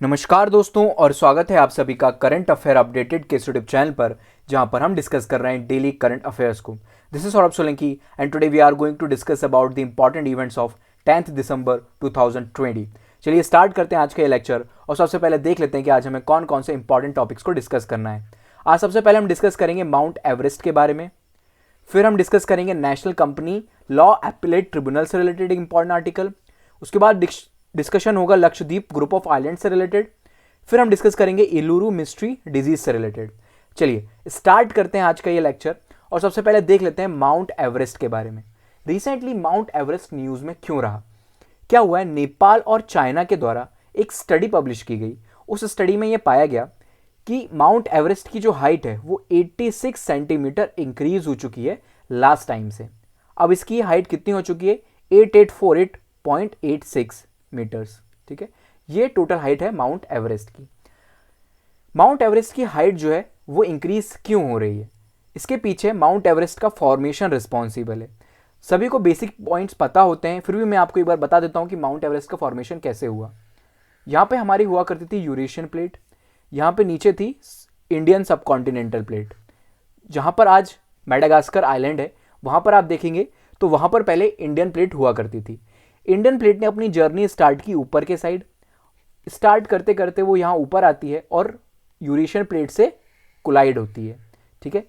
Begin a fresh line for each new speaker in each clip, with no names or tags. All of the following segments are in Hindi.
नमस्कार दोस्तों और स्वागत है आप सभी का करंट अफेयर अपडेटेड के यूट्यूब चैनल पर, जहां पर हम डिस्कस कर रहे हैं डेली करंट अफेयर्स को। This is Saurabh Solanki and today we are going to discuss about the important events of 10th December 2020। चलिए स्टार्ट करते हैं आज का ये लेक्चर और सबसे पहले देख लेते हैं कि आज हमें कौन कौन से इंपॉर्टेंट टॉपिक्स को डिस्कस करना है। आज सबसे पहले हम डिस्कस करेंगे माउंट एवरेस्ट के बारे में, फिर हम डिस्कस करेंगे national company law appellate tribunal से रिलेटेड इंपॉर्टेंट आर्टिकल, उसके बाद डिस्कशन होगा लक्षद्वीप ग्रुप ऑफ आइलैंड से रिलेटेड, फिर हम डिस्कस करेंगे इलुरु मिस्ट्री डिजीज से रिलेटेड। चलिए स्टार्ट करते हैं आज का ये लेक्चर और सबसे पहले देख लेते हैं माउंट एवरेस्ट के बारे में। रिसेंटली माउंट एवरेस्ट न्यूज में क्यों रहा, क्या हुआ है? नेपाल और चाइना के द्वारा एक स्टडी पब्लिश की गई। उस स्टडी में यह पाया गया कि माउंट एवरेस्ट की जो हाइट है वो 86 सेंटीमीटर इंक्रीज हो चुकी है लास्ट टाइम से। अब इसकी हाइट कितनी हो चुकी है? 8848.86 मीटर्स। ठीक है, ये टोटल हाइट है माउंट एवरेस्ट की। माउंट एवरेस्ट की हाइट जो है वो इंक्रीज क्यों हो रही है? इसके पीछे माउंट एवरेस्ट का फॉर्मेशन रिस्पॉन्सिबल है। सभी को बेसिक पॉइंट्स पता होते हैं, फिर भी मैं आपको एक बार बता देता हूं कि माउंट एवरेस्ट का फॉर्मेशन कैसे हुआ। यहां पे हमारी हुआ करती थी यूरेशियन प्लेट, यहां पे नीचे थी इंडियन सबकॉन्टिनेंटल प्लेट। जहां पर आज मेडागास्कर आइलैंड है वहां पर आप देखेंगे तो वहां पर पहले इंडियन प्लेट हुआ करती थी। इंडियन प्लेट ने अपनी जर्नी स्टार्ट की ऊपर के साइड, स्टार्ट करते करते वो यहाँ ऊपर आती है और यूरेशियन प्लेट से कोलाइड होती है। ठीक है,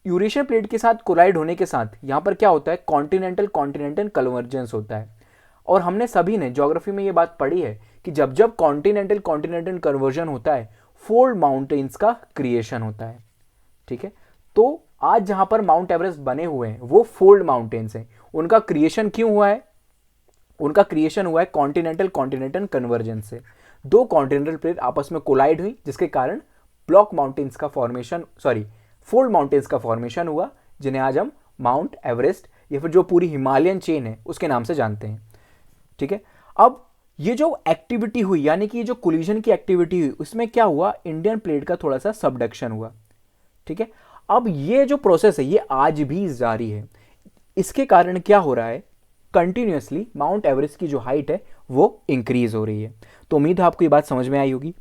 यूरेशियन प्लेट के साथ कोलाइड होने के साथ यहाँ पर क्या होता है? कॉन्टिनेंटल कॉन्टिनेंटल कन्वर्जेंस होता है। और हमने सभी ने ज्योग्राफी में ये बात पढ़ी है कि जब जब कॉन्टिनेंटल कॉन्टिनेंटल कन्वर्जन होता है फोल्ड माउंटेन्स का क्रिएशन होता है। ठीक है, तो आज जहां पर माउंट एवरेस्ट बने हुए हैं वो फोल्ड माउंटेन्स हैं। उनका क्रिएशन क्यों हुआ है? उनका क्रिएशन हुआ है कॉन्टिनेंटल कॉन्टिनेंटल कन्वर्जेंस से। दो कॉन्टिनेंटल प्लेट आपस में कोलाइड हुई जिसके कारण ब्लॉक माउंटेन्स का फॉर्मेशन, फोल्ड माउंटेन्स का फॉर्मेशन हुआ, जिन्हें आज हम माउंट एवरेस्ट या फिर जो पूरी हिमालयन चेन है उसके नाम से जानते हैं। ठीक है, अब ये जो एक्टिविटी हुई यानी कि ये जो कोलिजन की एक्टिविटी हुई उसमें क्या हुआ? इंडियन प्लेट का थोड़ा सा सबडक्शन हुआ। ठीक है, अब ये जो प्रोसेस है ये आज भी जारी है। इसके कारण क्या हो रहा है? कंटिन्यूअसली माउंट एवरेस्ट की जो हाइट है वो इंक्रीज हो रही है। तो उम्मीद है आपको ये बात समझ में आई होगी।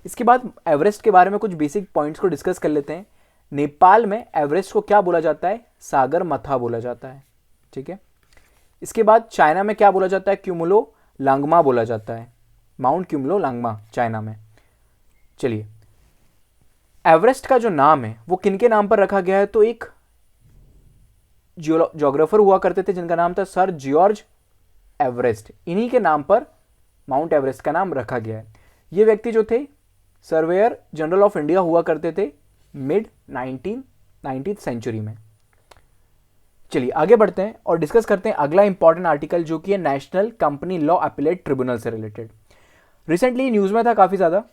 इसके बाद एवरेस्ट के बारे में कुछ बेसिक पॉइंट्स को डिस्कस कर लेते हैं। नेपाल में एवरेस्ट को क्या बोला जाता है? सागर मथा बोला जाता है। ठीक है, इसके बाद चाइना में क्या बोला जाता है? क्यूमुलो लांगमा बोला जाता है। माउंट क्यूमुलो लांगमा चाइना में। चलिए, एवरेस्ट का जो नाम है वो किनके नाम पर रखा गया है? तो एक ज्योग्राफर हुआ करते थे जिनका नाम था सर जॉर्ज एवरेस्ट। इन्हीं के नाम पर माउंट एवरेस्ट का नाम रखा गया है। ये व्यक्ति जो थे सर्वेयर जनरल ऑफ इंडिया हुआ करते थे मिड 19th सेंचुरी में। चलिए आगे बढ़ते हैं और डिस्कस करते हैं अगला इंपॉर्टेंट आर्टिकल जो कि है national company law appellate tribunal से रिलेटेड। रिसेंटली न्यूज में था काफी ज्यादा।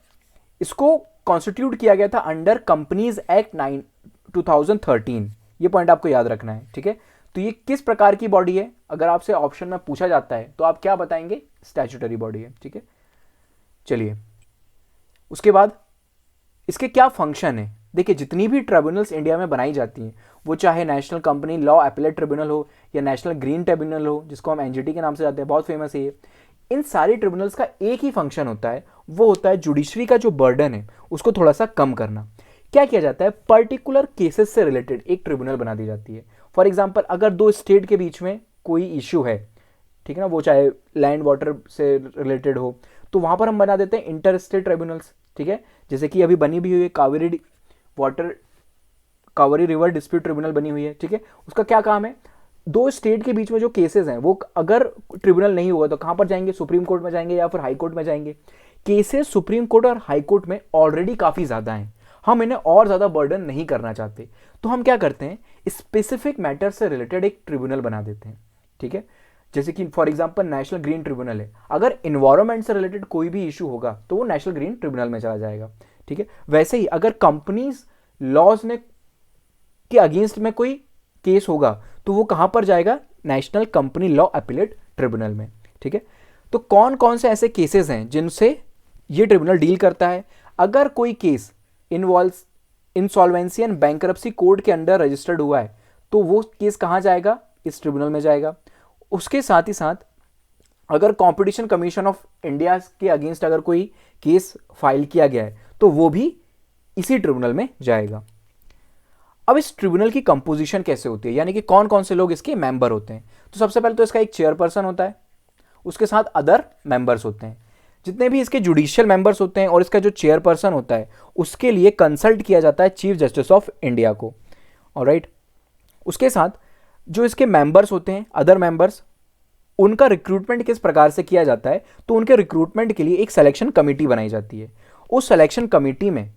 इसको कॉन्स्टिट्यूट किया गया था अंडर कंपनीज एक्ट 2013। ये पॉइंट आपको याद रखना है। ठीक है, तो ये किस प्रकार की बॉडी है? अगर आपसे ऑप्शन में पूछा जाता है तो आप क्या बताएंगे? स्टैट्यूटरी बॉडी है। ठीक है, चलिए उसके बाद इसके क्या फंक्शन है? देखिए, जितनी भी ट्रिब्यूनल्स इंडिया में बनाई जाती हैं वो चाहे national company law appellate tribunal हो या नेशनल ग्रीन ट्रिब्यूनल हो जिसको हम एनजीटी के नाम से जाते हैं, बहुत फेमस है ये। इन सारी ट्रिब्यूनल्स का एक ही फंक्शन होता है, वो होता है जुडिशरी का जो बर्डन है उसको थोड़ा सा कम करना। क्या किया जाता है? पर्टिकुलर केसेस से रिलेटेड एक ट्रिब्यूनल बना दी जाती है। फॉर एग्जांपल, अगर दो स्टेट के बीच में कोई इश्यू है, ठीक है ना, वो चाहे लैंड वाटर से रिलेटेड हो, तो वहां पर हम बना देते हैं इंटर स्टेट ट्रिब्यूनल्स। ठीक है, जैसे कि अभी बनी भी हुई है कावेरी रिवर डिस्प्यूट ट्रिब्यूनल बनी हुई है। ठीक है, उसका क्या काम है? दो स्टेट के बीच में जो केसेस हैं वो अगर ट्रिब्यूनल नहीं होगा तो कहां पर जाएंगे? सुप्रीम कोर्ट में जाएंगे या फिर हाई कोर्ट में जाएंगे। केसेस सुप्रीम कोर्ट और हाई कोर्ट में ऑलरेडी काफी ज्यादा हैं, हम इन्हें और ज्यादा बर्डन नहीं करना चाहते, तो हम क्या करते हैं? स्पेसिफिक मैटर से रिलेटेड एक ट्रिब्यूनल बना देते हैं। ठीक है, जैसे कि for example national green tribunal है, अगर इन्वायरमेंट से रिलेटेड कोई भी इशू होगा तो वो नेशनल ग्रीन ट्रिब्यूनल में चला जाएगा। ठीक है, वैसे ही अगर कंपनीज लॉज ने के अगेंस्ट में कोई केस होगा तो वो कहां पर जाएगा? National company law appellate tribunal में। ठीक है, तो कौन कौन से ऐसे केसेस हैं जिनसे ये ट्रिब्यूनल डील करता है? अगर कोई case involves insolvency and bankruptcy code के अंडर रजिस्टर्ड हुआ है तो वो केस कहां जाएगा? इस ट्रिब्यूनल में जाएगा। उसके साथ ही साथ अगर कंपटीशन कमीशन ऑफ इंडिया के अगेंस्ट अगर कोई केस फाइल किया गया है तो वो भी इसी ट्रिब्यूनल में जाएगा। अब इस ट्रिब्यूनल की कंपोजिशन कैसे होती है, यानी कि कौन कौन से लोग इसके मेंबर होते हैं। तो सबसे पहले तो इसका एक चेयरपर्सन होता है, उसके साथ अदर मेंबर्स होते हैं। जितने भी इसके जुडिशियल मेंबर्स होते हैं और इसका जो चेयरपर्सन होता है उसके लिए कंसल्ट किया जाता है चीफ जस्टिस ऑफ इंडिया को। ऑलराइट, उसके साथ जो इसके मेंबर्स होते हैं अदर मेंबर्स, उनका रिक्रूटमेंट किस प्रकार से किया जाता है, तो उनके रिक्रूटमेंट के लिए एक सिलेक्शन कमेटी बनाई जाती है। उस सिलेक्शन कमेटी में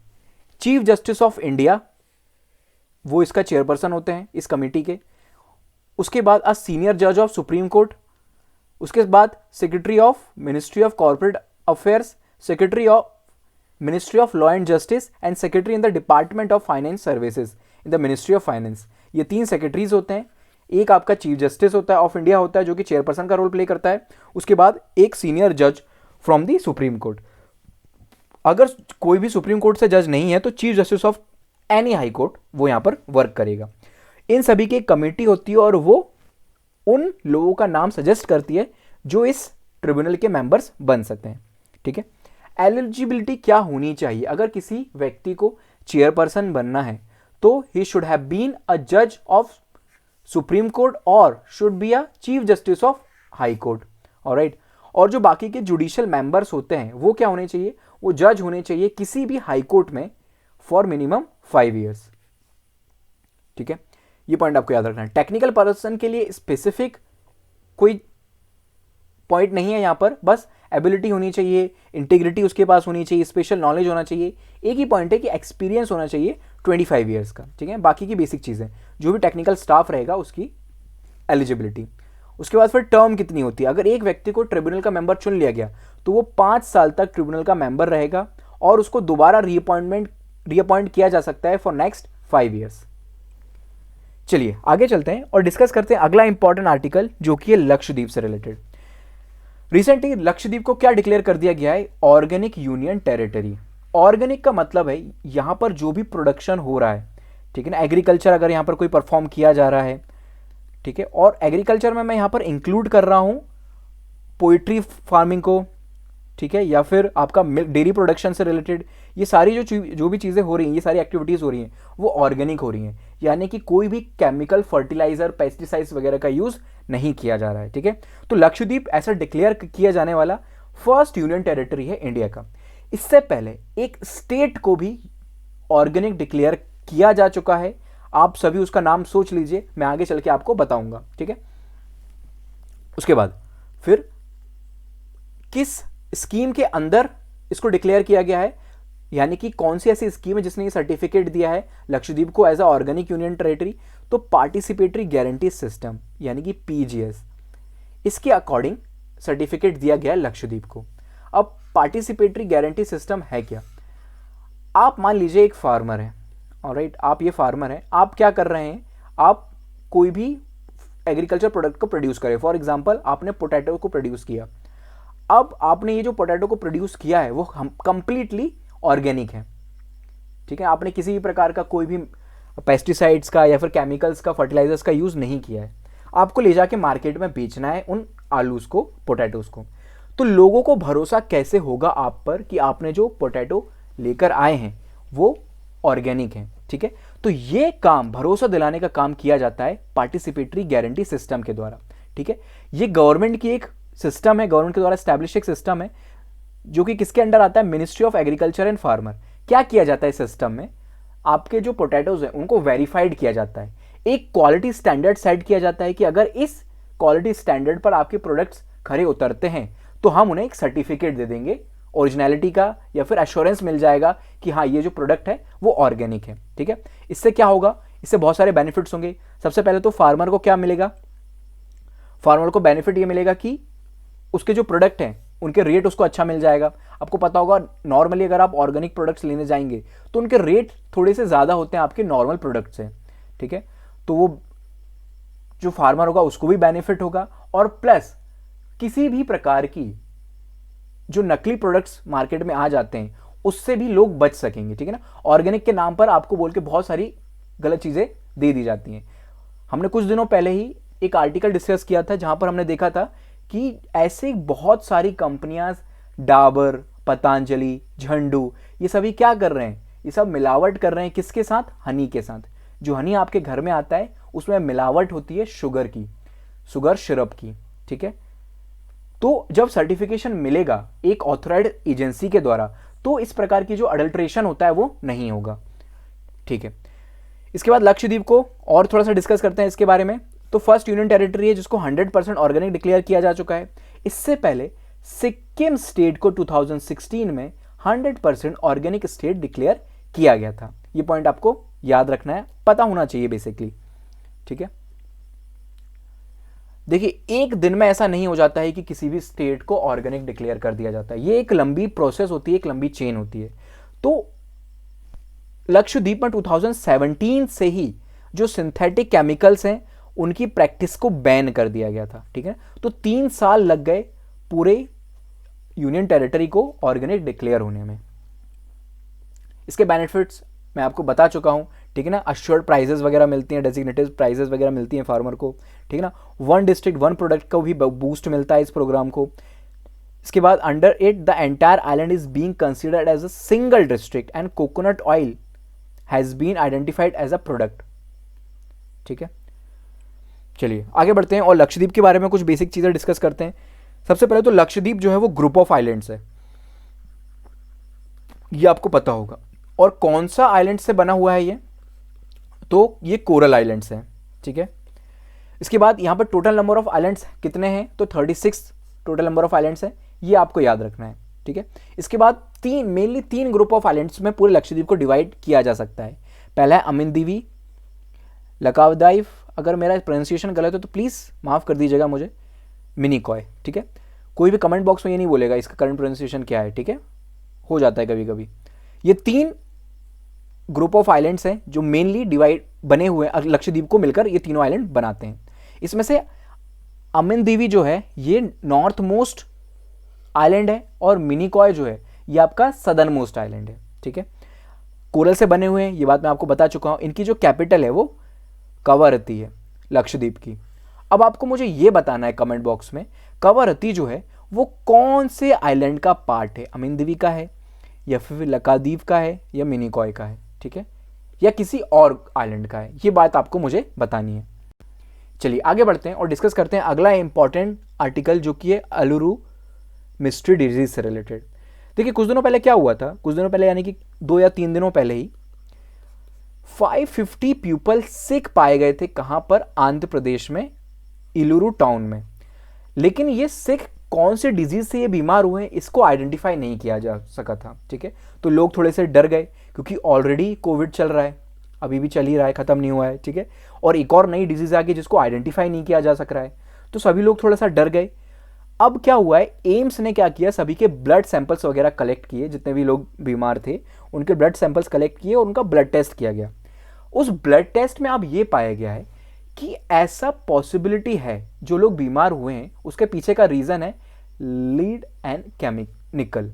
चीफ जस्टिस ऑफ इंडिया वो इसका चेयरपर्सन होते हैं इस कमेटी के। उसके बाद अ सीनियर जज ऑफ सुप्रीम कोर्ट, उसके बाद secretary of ministry of corporate affairs, secretary of ministry of law and justice and secretary in the department of finance services in the ministry of finance. ये 3 सेक्रेटरीज होते हैं। एक आपका चीफ जस्टिस होता है ऑफ इंडिया होता है जो कि चेयरपर्सन का रोल प्ले करता है। उसके बाद एक सीनियर जज फ्रॉम द सुप्रीम कोर्ट। अगर कोई भी सुप्रीम कोर्ट से जज नहीं है तो chief justice of any high court वो यहाँ पर वर्क करेगा। इन सभी की एक कमेटी होती है और वो उन लोगों का नाम सजेस्ट करती है जो इस ट्रिब्यूनल के मेंबर्स बन सकते हैं। ठीक है, एलिजिबिलिटी क्या होनी चाहिए अगर किसी व्यक्ति को चेयरपर्सन बनना है, तो he should have been a जज ऑफ सुप्रीम कोर्ट और should be a chief justice of high court. Alright, और जो बाकी के जुडिशियल मेंबर्स होते हैं वो क्या होने चाहिए, वो जज होने चाहिए किसी भी हाई कोर्ट में फॉर मिनिमम 5 ईयर्स। ठीक है, ये पॉइंट आपको याद रखना है। टेक्निकल पर्सन के लिए स्पेसिफिक कोई पॉइंट नहीं है यहाँ पर, बस एबिलिटी होनी चाहिए, इंटीग्रिटी उसके पास होनी चाहिए, स्पेशल नॉलेज होना चाहिए। एक ही पॉइंट है कि एक्सपीरियंस होना चाहिए 25 ईयर्स का। ठीक है, बाकी की बेसिक चीज़ें जो भी टेक्निकल स्टाफ रहेगा उसकी एलिजिबिलिटी। उसके बाद फिर टर्म कितनी होती है। अगर एक व्यक्ति को ट्रिब्यूनल का मेंबर चुन लिया गया तो वो 5 साल तक ट्रिब्यूनल का मेंबर रहेगा और उसको दोबारा रीअपॉइंट किया जा सकता है फॉर नेक्स्ट 5 ईयर्स। चलिए आगे चलते हैं और डिस्कस करते हैं अगला इंपॉर्टेंट आर्टिकल जो कि है लक्षद्वीप से रिलेटेड। रिसेंटली लक्षद्वीप को क्या डिक्लेयर कर दिया गया है, ऑर्गेनिक यूनियन टेरिटरी। ऑर्गेनिक का मतलब है यहां पर जो भी प्रोडक्शन हो रहा है, ठीक है ना, एग्रीकल्चर अगर यहां पर कोई परफॉर्म किया जा रहा है, ठीक है, और एग्रीकल्चर में मैं यहां पर इंक्लूड कर रहा हूं पोइट्री फार्मिंग को, ठीक है, या फिर आपका डेयरी प्रोडक्शन से रिलेटेड ये सारी जो भी चीज़ें हो रही हैं, ये सारी एक्टिविटीज़ हो रही हैं वो ऑर्गेनिक हो रही हैं, यानी कि कोई भी केमिकल फर्टिलाइजर पेस्टिसाइड्स वगैरह का यूज़ नहीं किया जा रहा है। ठीक है, तो लक्षद्वीप ऐसा डिक्लेयर किया जाने वाला फर्स्ट यूनियन टेरिटरी है इंडिया का। इससे पहले एक स्टेट को भी ऑर्गेनिक डिक्लेयर किया जा चुका है। आप सभी उसका नाम सोच लीजिए, मैं आगे चल के आपको बताऊंगा। ठीक है, उसके बाद फिर किस स्कीम के अंदर इसको डिक्लेयर किया गया है, यानी कि कौन सी ऐसी स्कीम है जिसने ये सर्टिफिकेट दिया है लक्षद्वीप को as a organic union territory, तो पार्टिसिपेटरी गारंटी सिस्टम यानी कि पीजीएस, इसके अकॉर्डिंग सर्टिफिकेट दिया गया है लक्षद्वीप को। अब पार्टिसिपेटरी गारंटी सिस्टम है क्या, आप मान लीजिए एक फार्मर है, ऑलराइट, आप ये फार्मर है, आप क्या कर रहे हैं, आप कोई भी एग्रीकल्चर प्रोडक्ट को प्रोड्यूस करें। फॉर एग्जांपल आपने पोटैटो को प्रोड्यूस किया। अब आपने ये जो पोटैटो को प्रोड्यूस किया है वो कंप्लीटली ऑर्गेनिक है। ठीक है, आपने किसी भी प्रकार का कोई भी पेस्टिसाइड्स का या फिर केमिकल्स का फर्टिलाइजर्स का यूज़ नहीं किया है। आपको ले जाके मार्केट में बेचना है उन आलूज को, पोटैटोज को। तो लोगों को भरोसा कैसे होगा आप पर कि आपने जो पोटैटो लेकर आए हैं वो ऑर्गेनिक है। ठीक है, तो ये काम, भरोसा दिलाने का काम किया जाता है पार्टिसिपेटरी गारंटी सिस्टम के द्वारा। ठीक है, ये गवर्नमेंट की एक सिस्टम है, गवर्नमेंट के द्वारा स्टैब्लिश एक सिस्टम है जो कि किसके अंडर आता है, ministry of agriculture and farmer. क्या किया जाता है इस सिस्टम में, आपके जो पोटैटोज हैं उनको वेरीफाइड किया जाता है, एक क्वालिटी स्टैंडर्ड सेट किया जाता है कि अगर इस क्वालिटी स्टैंडर्ड पर आपके प्रोडक्ट्स खरे उतरते हैं तो हम उन्हें एक सर्टिफिकेट दे देंगे ओरिजिनलिटी का, या फिर एश्योरेंस मिल जाएगा कि हाँ ये जो प्रोडक्ट है वो ऑर्गेनिक है। ठीक है, इससे क्या होगा, इससे बहुत सारे बेनिफिट्स होंगे। सबसे पहले तो फार्मर को क्या मिलेगा, फार्मर को बेनिफिट ये मिलेगा कि उसके जो प्रोडक्ट हैं उनके रेट उसको अच्छा मिल जाएगा। आपको पता होगा नॉर्मली अगर आप ऑर्गेनिक प्रोडक्ट्स लेने जाएंगे तो उनके रेट थोड़े से ज़्यादा होते हैं आपके नॉर्मल प्रोडक्ट से। ठीक है, तो वो जो फार्मर होगा उसको भी बेनिफिट होगा, और प्लस किसी भी प्रकार की जो नकली प्रोडक्ट्स मार्केट में आ जाते हैं उससे भी लोग बच सकेंगे। ठीक है ना, ऑर्गेनिक के नाम पर आपको बोल के बहुत सारी गलत चीज़ें दे दी जाती हैं। हमने कुछ दिनों पहले ही एक आर्टिकल डिस्कस किया था जहां पर हमने देखा था कि ऐसे बहुत सारी कंपनियां, डाबर, पतंजलि, झंडू, ये सभी क्या कर रहे हैं, ये सब मिलावट कर रहे हैं किसके साथ, हनी के साथ। जो हनी आपके घर में आता है उसमें मिलावट होती है शुगर की, शुगर सिरप की, ठीक है। तो जब सर्टिफिकेशन मिलेगा एक ऑथराइज्ड एजेंसी के द्वारा, तो इस प्रकार की जो अडल्ट्रेशन होता है वो नहीं होगा, ठीक है। इसके बाद लक्षद्वीप को और थोड़ा सा डिस्कस करते हैं इसके बारे में। तो फर्स्ट यूनियन टेरिटरी है जिसको 100% ऑर्गेनिक डिक्लेयर किया जा चुका है। इससे पहले सिक्किम स्टेट को 2016 में 100% ऑर्गेनिक स्टेट डिक्लेयर किया गया था। ये पॉइंट आपको याद रखना है, पता होना चाहिए बेसिकली, ठीक है। देखिए, एक दिन में ऐसा नहीं हो जाता है कि किसी भी स्टेट को ऑर्गेनिक डिक्लेयर कर दिया जाता है। ये एक लंबी प्रोसेस होती है, एक लंबी चेन होती है। तो लक्षद्वीप में 2017 से ही जो सिंथेटिक केमिकल्स हैं उनकी प्रैक्टिस को बैन कर दिया गया था, ठीक है। तो 3 साल लग गए पूरे यूनियन टेरिटरी को ऑर्गेनिक डिक्लेयर होने में। इसके बेनिफिट्स मैं आपको बता चुका हूं, ठीक है ना। अश्योर्ड प्राइजेस वगैरह मिलती हैं, डेजिग्नेटेड प्राइजेस वगैरह मिलती हैं फार्मर को, ठीक है ना। 1 डिस्ट्रिक्ट 1 प्रोडक्ट को भी बूस्ट मिलता है इस प्रोग्राम को। इसके बाद under it the entire island is being considered as a single district and coconut oil has been identified as a product, ठीक है। चलिए आगे बढ़ते हैं और लक्षद्वीप के बारे में कुछ बेसिक चीजें डिस्कस करते हैं। सबसे पहले तो लक्षद्वीप जो है वो ग्रुप ऑफ आइलैंड्स है, ये आपको पता होगा। और कौन सा आइलैंड से बना हुआ है ये, तो ये कोरल आइलैंड्स हैं, ठीक है। इसके बाद यहाँ पर टोटल नंबर ऑफ आइलैंड्स कितने हैं, तो 36 टोटल नंबर ऑफ आइलैंड्स हैं, ये आपको याद रखना है, ठीक है। इसके बाद मेनली तीन ग्रुप ऑफ आइलैंड्स में पूरे लक्षद्वीप को डिवाइड किया जा सकता है। पहला है अमिनदीवी, लकावदाइव, अगर मेरा प्रोनाउंसिएशन गलत हो तो प्लीज़ माफ़ कर दीजिएगा मुझे, मिनिकॉय, ठीक है। कोई भी कमेंट बॉक्स में ये नहीं बोलेगा इसका करंट प्रोनाउंसिएशन क्या है, ठीक है, हो जाता है कभी कभी। ये 3 ग्रुप ऑफ आइलैंड्स हैं जो मेनली डिवाइड बने हुए हैं, लक्षद्वीप को मिलकर ये तीनों आइलैंड बनाते हैं। इसमें से अमिनदीवी जो है ये नॉर्थ मोस्ट आइलैंड है और मिनिकॉय जो है ये आपका सदर्न मोस्ट आइलैंड है, ठीक है। कोरल से बने हुए हैं, ये बात मैं आपको बता चुका हूँ। इनकी जो कैपिटल है वो कवरत्ती है लक्षद्वीप की। अब आपको मुझे ये बताना है कमेंट बॉक्स में, कवरत्ती जो है वो कौन से आइलैंड का पार्ट है, अमिनदीवी का है या फिर लक्षद्वीप का है या मिनिकॉय का है, ठीक है, या किसी और आइलैंड का है, ये बात आपको मुझे बतानी है। चलिए आगे बढ़ते हैं और डिस्कस करते हैं अगला इंपॉर्टेंट आर्टिकल जो कि है अलुरू मिस्ट्री डिजीज से रिलेटेड। देखिए कुछ दिनों पहले क्या हुआ था, कुछ दिनों पहले यानी कि 2 या 3 दिनों पहले ही 550 पीपल सिक पाए गए थे। कहां पर, आंध्र प्रदेश में इलुरु टाउन में। लेकिन ये सिक कौन से डिजीज से ये बीमार हुए हैं इसको आइडेंटिफाई नहीं किया जा सका था, ठीक है। तो लोग थोड़े से डर गए क्योंकि ऑलरेडी कोविड चल रहा है, अभी भी चल ही रहा है, खत्म नहीं हुआ है, ठीक है। और एक और नई डिजीज आ गई जिसको आइडेंटिफाई नहीं किया जा सक रहा है, तो सभी लोग थोड़ा सा डर गए। अब क्या हुआ है, एम्स ने क्या किया, सभी के ब्लड सैंपल्स वगैरह कलेक्ट किए, जितने भी लोग बीमार थे उनके ब्लड सैंपल्स कलेक्ट किए और उनका ब्लड टेस्ट किया गया। उस ब्लड टेस्ट में अब ये पाया गया है कि ऐसा पॉसिबिलिटी है जो लोग बीमार हुए हैं उसके पीछे का रीजन है लीड एंड निकल।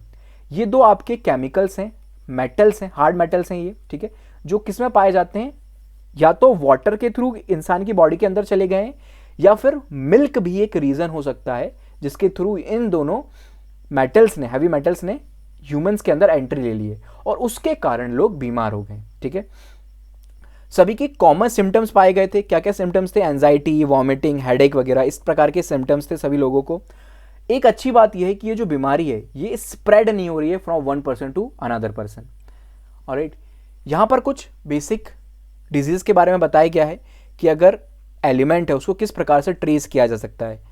ये 2 आपके केमिकल्स हैं, मेटल्स हैं, हार्ड मेटल्स हैं ये, ठीक है, जो किस में पाए जाते हैं, या तो वाटर के थ्रू इंसान की बॉडी के अंदर चले गए हैं या फिर मिल्क भी एक रीजन हो सकता है जिसके थ्रू इन दोनों मेटल्स ने, हैवी मेटल्स ने ह्यूमंस के अंदर एंट्री ले ली है और उसके कारण लोग बीमार हो गए, ठीक है। सभी के कॉमन सिम्टम्स पाए गए थे। क्या क्या सिम्टम्स थे, एंजाइटी, वॉमिटिंग, हेडेक वगैरह, इस प्रकार के सिम्टम्स थे सभी लोगों को। एक अच्छी बात यह है कि ये जो बीमारी है ये स्प्रेड नहीं हो रही है from 1 person to another person. Alright, यहाँ पर कुछ बेसिक डिजीज के बारे में बताया गया है कि अगर एलिमेंट है उसको किस प्रकार से ट्रेस किया जा सकता है।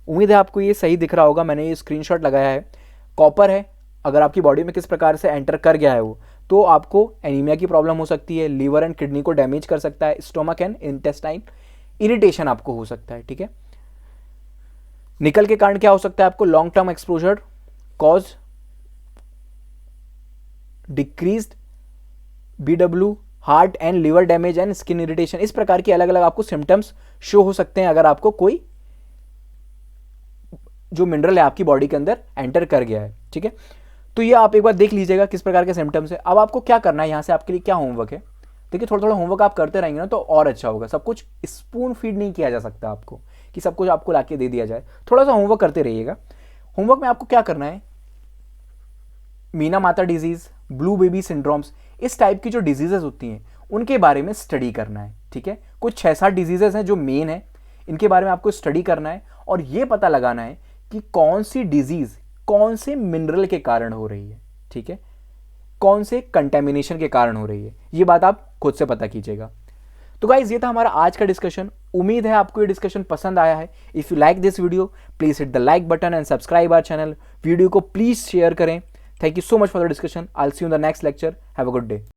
उम्मीद है आपको ये सही दिख रहा होगा, मैंने ये स्क्रीनशॉट लगाया है। कॉपर है, अगर आपकी बॉडी में किस प्रकार से एंटर कर गया है वो, तो आपको एनीमिया की प्रॉब्लम हो सकती है, लीवर एंड किडनी को डैमेज कर सकता है, स्टोमक एंड इंटेस्टाइन इरिटेशन आपको हो सकता है, ठीक है। निकल के कारण क्या हो सकता है आपको, long term exposure cause decreased BW, heart and liver damage and skin irritation. इस प्रकार के अलग अलग आपको सिम्टम्स शो हो सकते हैं अगर आपको कोई जो मिनरल है आपकी बॉडी के अंदर एंटर कर गया है, ठीक है। तो ये आप एक बार देख लीजिएगा किस प्रकार के सिम्टम्स है। अब आपको क्या करना है, यहाँ से आपके लिए क्या होमवर्क है, देखिए थोड़ा थोड़ा होमवर्क आप करते रहेंगे ना तो और अच्छा होगा। सब कुछ स्पून फीड नहीं किया जा सकता आपको, कि सब कुछ आपको लाके दे दिया जाए। थोड़ा सा होमवर्क करते रहिएगा। होमवर्क में आपको क्या करना है, मीना माता डिजीज़, ब्लू बेबी सिंड्रोम्स, इस टाइप की जो डिजीजेज होती हैं उनके बारे में स्टडी करना है। ठीक है, कुछ 6-7 डिजीजेज हैं जो मेन है, इनके बारे में आपको स्टडी करना है और ये पता लगाना है कि कौन सी डिजीज कौन से मिनरल के कारण हो रही है। ठीक है, कौन से कंटेमिनेशन के कारण हो रही है, ये बात आप खुद से पता कीजिएगा। तो गाइज ये था हमारा आज का डिस्कशन। उम्मीद है आपको ये डिस्कशन पसंद आया है। If you like this video please hit the like button and subscribe our channel. Video को प्लीज शेयर करें। Thank you so much for the discussion. I will see you in the next lecture. Have a good day.